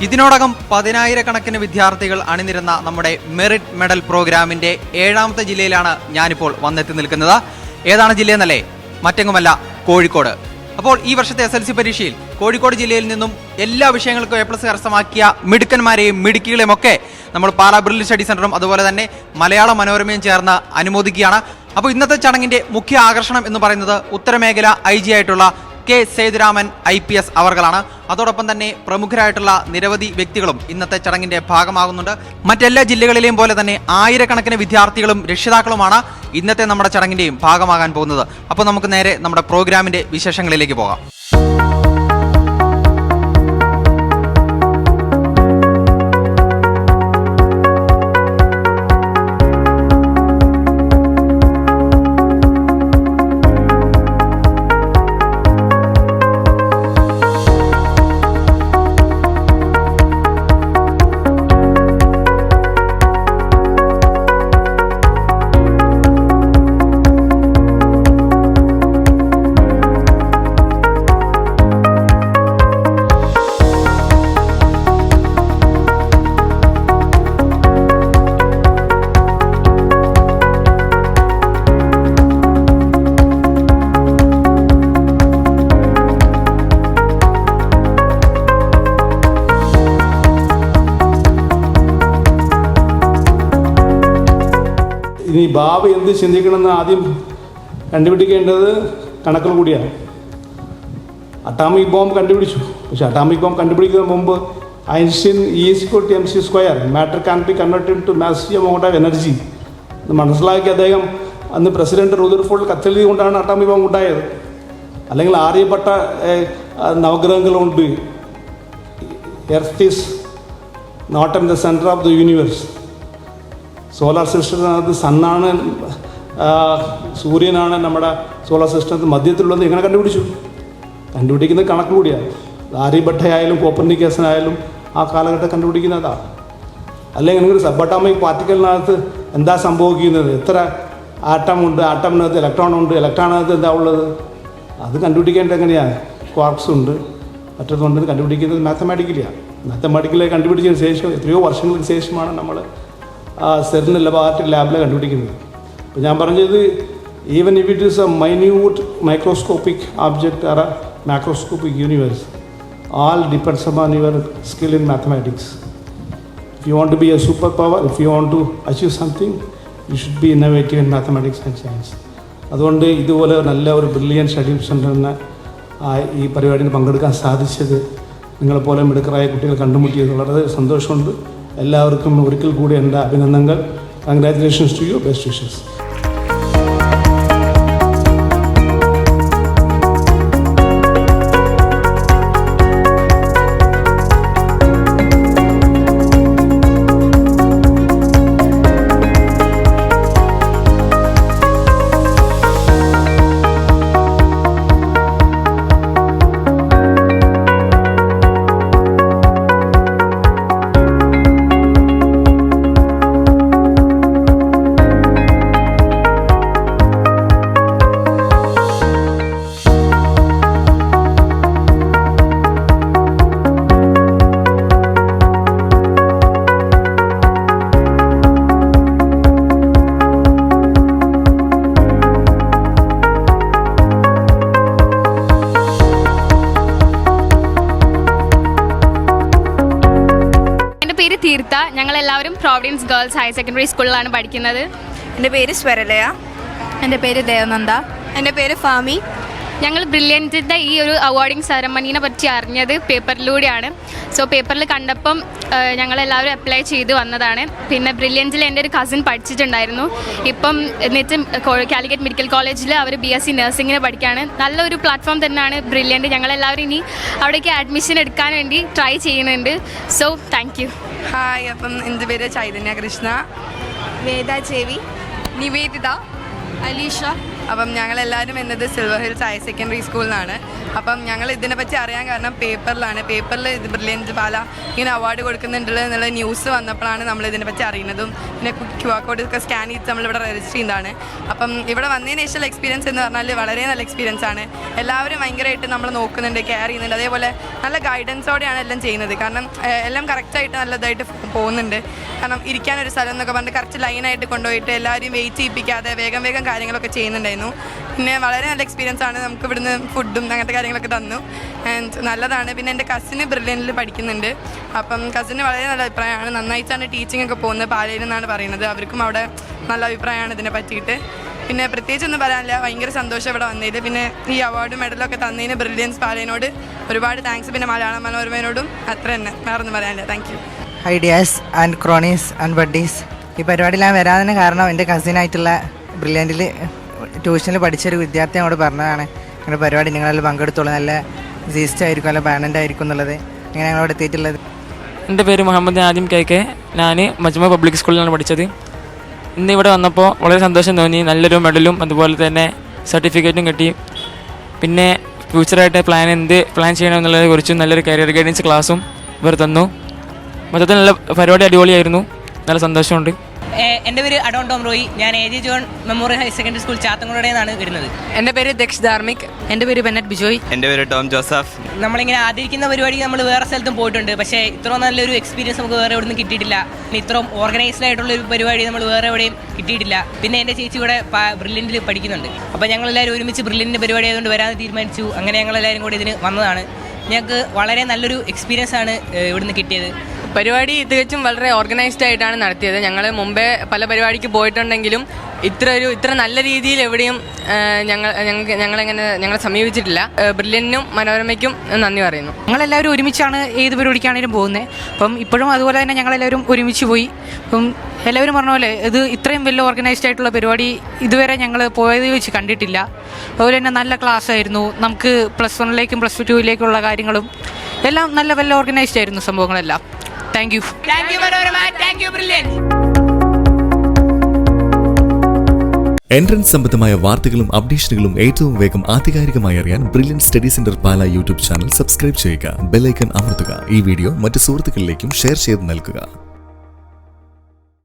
ഇതിനോടകം 10,000-കണക്കിന് വിദ്യാർത്ഥികൾ അണിനിരുന്ന നമ്മുടെ മെറിറ്റ് മെഡൽ പ്രോഗ്രാമിന്റെ 7ാമത്തെ ജില്ലയിലാണ് ഞാനിപ്പോൾ വന്നെത്തി നിൽക്കുന്നത്. ഏതാണ് ജില്ലയെന്നല്ലേ? മറ്റെങ്ങുമല്ല, കോഴിക്കോട്. അപ്പോൾ ഈ വർഷത്തെ SLC പരീക്ഷയിൽ കോഴിക്കോട് ജില്ലയിൽ നിന്നും എല്ലാ വിഷയങ്ങൾക്കും A+ കരസ്ഥമാക്കിയ മിടുക്കന്മാരെയും മിടുക്കികളെയും ഒക്കെ നമ്മൾ പാലാ ബ്രില്യൻ സ്റ്റഡി സെന്ററും അതുപോലെ തന്നെ മലയാള മനോരമയും ചേർന്ന് അനുമോദിക്കുകയാണ്. അപ്പോൾ ഇന്നത്തെ ചടങ്ങിന്റെ മുഖ്യ ആകർഷണം എന്ന് പറയുന്നത് ഉത്തരമേഖല IG ആയിട്ടുള്ള K. സേതുരാമൻ IPS അവർകളാണ്. അതോടൊപ്പം തന്നെ പ്രമുഖരായിട്ടുള്ള നിരവധി വ്യക്തികളും ഇന്നത്തെ ചടങ്ങിന്റെ ഭാഗമാകുന്നുണ്ട്. മറ്റെല്ലാ ജില്ലകളിലെയും പോലെ തന്നെ 1000-കണക്കിന് വിദ്യാർത്ഥികളും രക്ഷിതാക്കളുമാണ് ഇന്നത്തെ നമ്മുടെ ചടങ്ങിന്റെയും ഭാഗമാകാൻ പോകുന്നത്. അപ്പോൾ നമുക്ക് നേരെ നമ്മുടെ പ്രോഗ്രാമിന്റെ വിശേഷങ്ങളിലേക്ക് പോകാം. ഇനി ഭാവി എന്ത് ചിന്തിക്കണമെന്ന് ആദ്യം കണ്ടുപിടിക്കേണ്ടത് കണക്കുകൾ കൂടിയാണ്. അട്ടാമിക് ബോംബ് കണ്ടുപിടിച്ചു. പക്ഷെ അട്ടാമിക് ബോംബ് കണ്ടുപിടിക്കുന്നതിന് മുമ്പ് Einstein E=mc², matter can be converted to massive amount of energy എന്ന് മനസ്സിലാക്കി അദ്ദേഹം അന്ന് പ്രസിഡന്റ് റൂദർഫോർഡ് കത്തെഴുതി കൊണ്ടാണ് അട്ടാമിക് ബോംബ് ഉണ്ടായത്. അല്ലെങ്കിൽ ആര്യപ്പെട്ട നവഗ്രഹങ്ങളുണ്ട്. Earth is not in the centre of the universe. Solar സിസ്റ്റത്തിനകത്ത് സണ്ണാണ്, സൂര്യനാണ് നമ്മുടെ സോളാർ സിസ്റ്റത്തിന് മധ്യത്തിലുള്ളത് എങ്ങനെ കണ്ടുപിടിച്ചു? കണ്ടുപിടിക്കുന്നത് കണക്ക് കൂടിയാണ്. ആര്യഭട്ടയായാലും കോപ്പർനിക്കസിനായാലും ആ കാലഘട്ടം കണ്ടുപിടിക്കുന്നതാണ്. അല്ലെങ്കിൽ നിങ്ങൾ സബ് പാർട്ടിക്കലിനകത്ത് എന്താ സംഭവിക്കുന്നത്, എത്ര ആറ്റമുണ്ട്, ആറ്റമിനകത്ത് ഇലക്ട്രോൺ ഉണ്ട്, ഇലക്ട്രോണിനകത്ത് എന്താ ഉള്ളത്, അത് കണ്ടുപിടിക്കേണ്ടത് എങ്ങനെയാണ്? ക്വാർക്സ് ഉണ്ട്, മറ്റൊന്നുണ്ട്. കണ്ടുപിടിക്കുന്നത് മാത്തമാറ്റിക്കലി കണ്ടുപിടിച്ചതിന് ശേഷം എത്രയോ വർഷങ്ങൾക്ക് ശേഷമാണ് നമ്മൾ സെറിൻ ലാബിൽ കണ്ടുപിടിക്കുന്നത്. അപ്പോൾ ഞാൻ പറഞ്ഞത്, even if it is A minute microscopic object or A macroscopic universe, all depends upon your skill in mathematics. If you want to be a superpower, if you want to achieve something, you should be innovative in mathematics and science. അതുകൊണ്ട് ഇതുപോലെ നല്ല ഒരു brilliant study സെൻ്ററിന് ഈ പരിപാടിയിൽ പങ്കെടുക്കാൻ സാധിച്ചത്, നിങ്ങളെപ്പോലെ മിടുക്കറായ കുട്ടികൾ കണ്ടുമുട്ടിയത് വളരെ സന്തോഷമുണ്ട്. എല്ലാവർക്കും ഒരിക്കൽ കൂടി എൻ്റെ അഭിനന്ദനങ്ങൾ. Congratulations to you, best wishes. തീർത്ത ഞങ്ങളെല്ലാവരും പ്രോവിഡൻസ് ഗേൾസ് ഹയർ സെക്കൻഡറി സ്കൂളിലാണ് പഠിക്കുന്നത്. എൻ്റെ പേര് സ്വരലയ. എൻ്റെ പേര് ദേവനന്ദ. എൻ്റെ പേര് ഫാമി. ഞങ്ങൾ ബ്രില്യൻറ്റിൻ്റെ ഈ ഒരു അവാർഡിങ് സെറമണീനെ പറ്റി അറിഞ്ഞത് പേപ്പറിലൂടെയാണ്. സോ പേപ്പറിൽ കണ്ടപ്പം ഞങ്ങളെല്ലാവരും അപ്ലൈ ചെയ്ത് വന്നതാണ്. പിന്നെ ബ്രില്യൻറ്റിൽ എൻ്റെ ഒരു കസിൻ പഠിച്ചിട്ടുണ്ടായിരുന്നു. ഇപ്പം എന്നിട്ട് കാലിക്കറ്റ് മെഡിക്കൽ കോളേജിൽ അവർ BSc നഴ്സിങ്ങിന് പഠിക്കുകയാണ്. നല്ലൊരു പ്ലാറ്റ്ഫോം തന്നെയാണ് ബ്രില്യൻറ്റ്. ഞങ്ങളെല്ലാവരും ഇനി അവിടേക്ക് അഡ്മിഷൻ എടുക്കാൻ വേണ്ടി ട്രൈ ചെയ്യുന്നുണ്ട്. So thank you. ഹായ്, അപ്പം എൻ്റെ പേര് ചൈതന്യ കൃഷ്ണ. വേദ ചേവി. നിവേദിത. അലീഷ. അപ്പം ഞങ്ങളെല്ലാവരും എന്നത് സിൽവർ ഹിൽസ് ഹയർ സെക്കൻഡറി സ്കൂളിലാണ്. അപ്പം ഞങ്ങൾ ഇതിനെപ്പറ്റി അറിയാൻ കാരണം പേപ്പറിൽ ഇത് ബ്രില്യൻറ്റ് പാല ഇങ്ങനെ അവാർഡ് കൊടുക്കുന്നുണ്ടല്ലോ എന്നുള്ള ന്യൂസ് വന്നപ്പോഴാണ് നമ്മൾ ഇതിനെപ്പറ്റി അറിയുന്നതും പിന്നെ QR കോഡ് ഒക്കെ സ്കാൻ ചെയ്ത് നമ്മളിവിടെ രജിസ്റ്റർ ചെയ്യുന്നതാണ്. അപ്പം ഇവിടെ വന്നതിന് ശേഷമുള്ള എക്സ്പീരിയൻസ് എന്ന് പറഞ്ഞാൽ വളരെ നല്ല എക്സ്പീരിയൻസ് ആണ്. എല്ലാവരും ഭയങ്കരമായിട്ട് നമ്മൾ നോക്കുന്നുണ്ട്, കെയർ ചെയ്യുന്നുണ്ട്. അതേപോലെ നല്ല ഗൈഡൻസോടെയാണ് എല്ലാം ചെയ്യുന്നത്. കാരണം എല്ലാം കറക്റ്റായിട്ട് നല്ലതായിട്ട് പോകുന്നുണ്ട്. കാരണം ഇരിക്കാനൊരു സ്ഥലം എന്നൊക്കെ പറഞ്ഞിട്ട് കറക്റ്റ് ലൈനായിട്ട് കൊണ്ടുപോയിട്ട് എല്ലാവരും വെയിറ്റ് ചെയ്യിപ്പിക്കാതെ വേഗം കാര്യങ്ങളൊക്കെ ചെയ്യുന്നുണ്ടായിരുന്നു. പിന്നെ വളരെ നല്ല എക്സ്പീരിയൻസ് ആണ്. നമുക്ക് ഇവിടുന്ന് ഫുഡും അങ്ങനത്തെ കാര്യങ്ങളൊക്കെ തന്നു. ആൻഡ് നല്ലതാണ്. പിന്നെ എൻ്റെ കസിന് ബ്രില്യൻറ്റിൽ പഠിക്കുന്നുണ്ട്. അപ്പം കസിന് വളരെ നല്ല അഭിപ്രായമാണ്. നന്നായിട്ടാണ് ടീച്ചിങ് ഒക്കെ പോകുന്നത് പാലയിൽ നിന്നാണ് പറയുന്നത്. അവർക്കും അവിടെ നല്ല അഭിപ്രായമാണ് ഇതിനെ പറ്റിയിട്ട്. പിന്നെ പ്രത്യേകിച്ചൊന്നും പറയാനില്ല, ഭയങ്കര സന്തോഷം ഇവിടെ വന്നതിൽ. പിന്നെ ഈ അവാർഡും മെഡലൊക്കെ തന്നതിന് ബ്രില്യൻസ് പാലയിനോട് ഒരുപാട് താങ്ക്സ്. പിന്നെ മലയാള മനോരമയോടും അത്ര തന്നെ, വേറെ ഒന്നും പറയാനില്ല. Thank you. Ideas and cronies and buddies. ഈ പരിപാടിയിൽ ഞാൻ വരാതിന് കാരണം എൻ്റെ കസിനായിട്ടുള്ള ബ്രില്യൻറ്റിൽ ട്യൂഷനിൽ പഠിച്ചൊരു വിദ്യാർത്ഥി അങ്ങോട്ട് പറഞ്ഞതാണ് അങ്ങനെ പരിപാടി നിങ്ങളെല്ലാം പങ്കെടുത്തോളൂ, നല്ല സീസ്റ്റ് ആയിരിക്കും, നല്ല ബാനൻ്റ് ആയിരിക്കും എന്നുള്ളത്. അങ്ങനെ ഞങ്ങളവിടെ എത്തിയിട്ടുള്ളത്. എൻ്റെ പേര് മുഹമ്മദ് ആദിം KK. ഞാൻ മജ്മ പബ്ലിക് സ്കൂളിലാണ് പഠിച്ചത്. ഇന്ന് ഇവിടെ വന്നപ്പോൾ വളരെ സന്തോഷം തോന്നി. നല്ലൊരു മെഡലും അതുപോലെ തന്നെ സർട്ടിഫിക്കറ്റും കിട്ടി. പിന്നെ ഫ്യൂച്ചറായിട്ട് പ്ലാൻ ചെയ്യണമെന്നുള്ളതിനെ കുറിച്ചും നല്ലൊരു കരിയർ ഗൈഡൻസ് ക്ലാസ്സും ഇവർ തന്നു. മൊത്തത്തിൽ നല്ല പരിപാടി അടിപൊളിയായിരുന്നു. നല്ല സന്തോഷമുണ്ട്. എൻ്റെ പേര് അഡോൺ ടോം റോയി. ഞാൻ AJ John memorial higher secondary school ചാത്തൻകുളയിൽ നിന്നാണ് വരുന്നത്. എൻ്റെ പേര് ദക്ഷ് ധാർമിക്. എൻ്റെ പേര് ബെന്നറ്റ് ബിജോയ്. എൻ്റെ പേര് ടോം ജോസഫ്. നമ്മളിങ്ങനെ ആദരിക്കുന്ന പരിപാടി നമ്മൾ വേറെ സ്ഥലത്തും പോയിട്ടുണ്ട്. പക്ഷേ ഇത്രയും നല്ലൊരു എക്സ്പീരിയൻസ് നമുക്ക് വേറെ എവിടെയും കിട്ടിയിട്ടില്ല. ഇത്രയും ഓർഗനൈസ്ഡ് ആയിട്ടുള്ളൊരു പരിപാടി നമ്മൾ വേറെ എവിടെയും കിട്ടിയിട്ടില്ല. പിന്നെ എൻ്റെ ചേച്ചി ഇവിടെ ബ്രില്യൻറ്റിൽ പഠിക്കുന്നുണ്ട്. അപ്പോൾ ഞങ്ങളെല്ലാവരും ഒരുമിച്ച് ബ്രില്യൻറ്റിൻ്റെ പരിപാടി ആയതുകൊണ്ട് വരാൻ തീരുമാനിച്ചു. അങ്ങനെ ഞങ്ങളെല്ലാവരും കൂടി ഇതിന് വന്നതാണ്. ഞങ്ങൾക്ക് വളരെ നല്ലൊരു എക്സ്പീരിയൻസ് ആണ് ഇവിടുന്ന് കിട്ടിയത്. പരിപാടി തികച്ചും വളരെ ഓർഗനൈസ്ഡ് ആയിട്ടാണ് നടത്തിയത്. ഞങ്ങൾ മുമ്പേ പല പരിപാടിക്ക് പോയിട്ടുണ്ടെങ്കിലും ഇത്ര നല്ല രീതിയിൽ എവിടെയും ഞങ്ങളെ സമീപിച്ചിട്ടില്ല. ബ്രില്യൻറ്റിനും മനോരമയ്ക്കും നന്ദി പറയുന്നു. ഞങ്ങളെല്ലാവരും ഒരുമിച്ചാണ് ഏത് പരിപാടിക്കാണെങ്കിലും പോകുന്നത്. അപ്പം ഇപ്പോഴും അതുപോലെ തന്നെ ഞങ്ങളെല്ലാവരും ഒരുമിച്ച് പോയി. അപ്പം എല്ലാവരും പറഞ്ഞ പോലെ ഇത് ഇത്രയും വലിയ ഓർഗനൈസ്ഡ് ആയിട്ടുള്ള പരിപാടി ഇതുവരെ ഞങ്ങൾ പോയത് വെച്ച് കണ്ടിട്ടില്ല. അതുപോലെ തന്നെ നല്ല ക്ലാസ് ആയിരുന്നു. നമുക്ക് +1ലേക്കും +2ലേക്കുള്ള കാര്യങ്ങളും എല്ലാം നല്ല വെൽ ഓർഗനൈസ്ഡ് ആയിരുന്നു സംഭവങ്ങളെല്ലാം. Thank you Manorama. Thank you brilliant. Entrance സംബന്ധമായ വാർത്തകളും അപ്ഡേഷനുകളും ഏറ്റവും വേഗം ആധികാരികമായി അറിയാൻ ബ്രില്യൻറ്റ് സ്റ്റഡി സെന്റർ പാല യൂട്യൂബ് ചാനൽ സബ്സ്ക്രൈബ് ചെയ്യുക. ബെൽ ഐക്കൺ അമർത്തുക. ഈ വീഡിയോ മറ്റ് സുഹൃത്തുക്കളിലേക്കും ഷെയർ ചെയ്ത് നൽകുക.